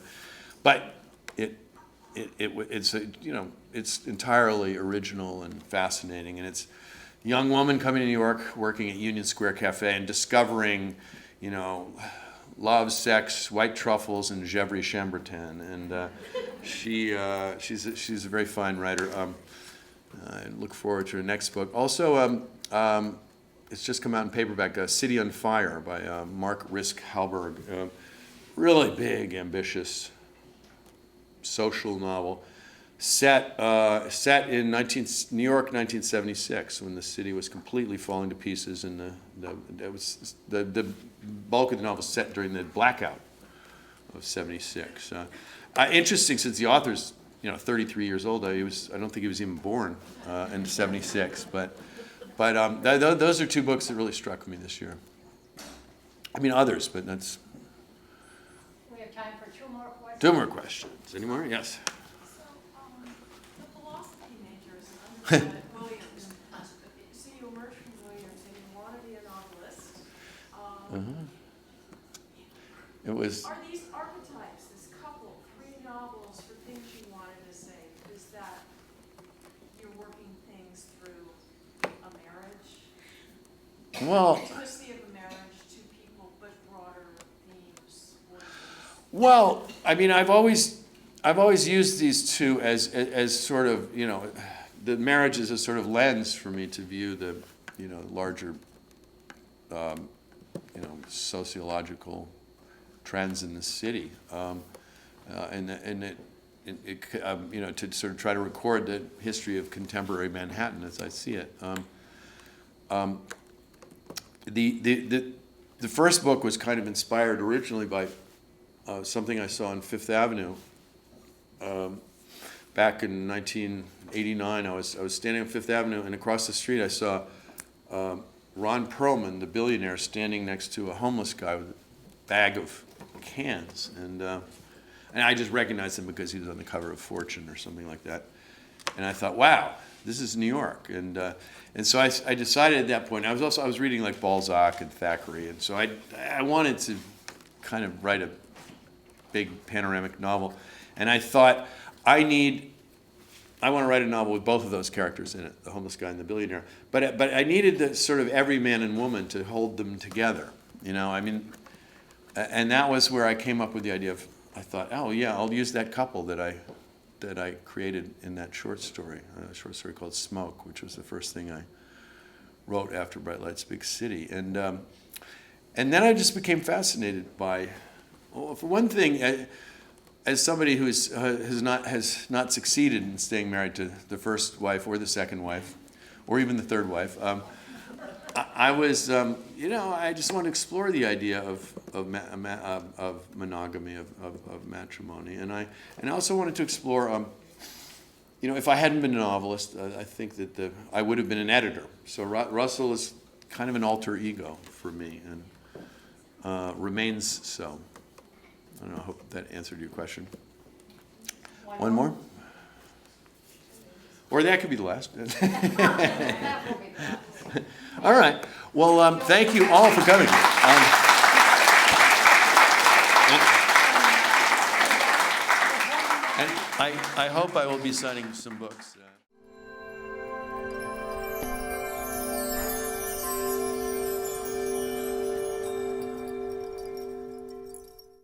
But it's it's entirely original and fascinating, and it's a young woman coming to New York, working at Union Square Cafe, and discovering, love, sex, white truffles, and Gevrey Chambertin, and she's a very fine writer. I look forward to her next book. Also, it's just come out in paperback, City on Fire by Mark Risk-Halberg. Really big, ambitious social novel set in New York, 1976, when the city was completely falling to pieces, and the bulk of the novel set during the blackout of '76. Interesting, since the author's 33 years old. I don't think he was even born in '76, but those are two books that really struck me this year. I mean others, but that's. We have time for two more questions. Two more questions. Any more? Yes. So, the philosophy majors undergrad at Williams, so you emerged from Williams and you want to be a novelist. It was. Are these archetypes, this couple, 3 novels for things you wanted to say, is that you're working things through a marriage? Well. Intimacy of a marriage, 2 people, but broader themes. What is this? Well, I mean, I've always used these two as sort of, the marriage is a sort of lens for me to view the, larger, sociological trends in the city, and to sort of try to record the history of contemporary Manhattan as I see it. The first book was kind of inspired originally by something I saw on Fifth Avenue. Back in 1989, I was standing on Fifth Avenue, and across the street I saw Ron Perlman, the billionaire, standing next to a homeless guy with a bag of cans, and I just recognized him because he was on the cover of Fortune or something like that, and I thought, wow, this is New York, and so I decided at that point. I was reading like Balzac and Thackeray, and so I wanted to kind of write a big panoramic novel, and I thought I want to write a novel with both of those characters in it, the homeless guy and the billionaire. But I needed the sort of every man and woman to hold them together. I mean, and that was where I came up with the idea of. I thought, oh yeah, I'll use that couple that I created in that short story, a short story called Smoke, which was the first thing I wrote after Bright Lights, Big City, and then I just became fascinated by. Well, for one thing, as somebody who has not succeeded in staying married to the first wife or the second wife, or even the third wife, I was, I just want to explore the idea of monogamy, of matrimony, and I also wanted to explore, if I hadn't been a novelist, I think that I would have been an editor. So Russell is kind of an alter ego for me, and remains so. I don't know, I hope that answered your question. One more? Or that could be the last. That will be the last. All right. Well, thank you all for coming. And I hope I will be signing some books.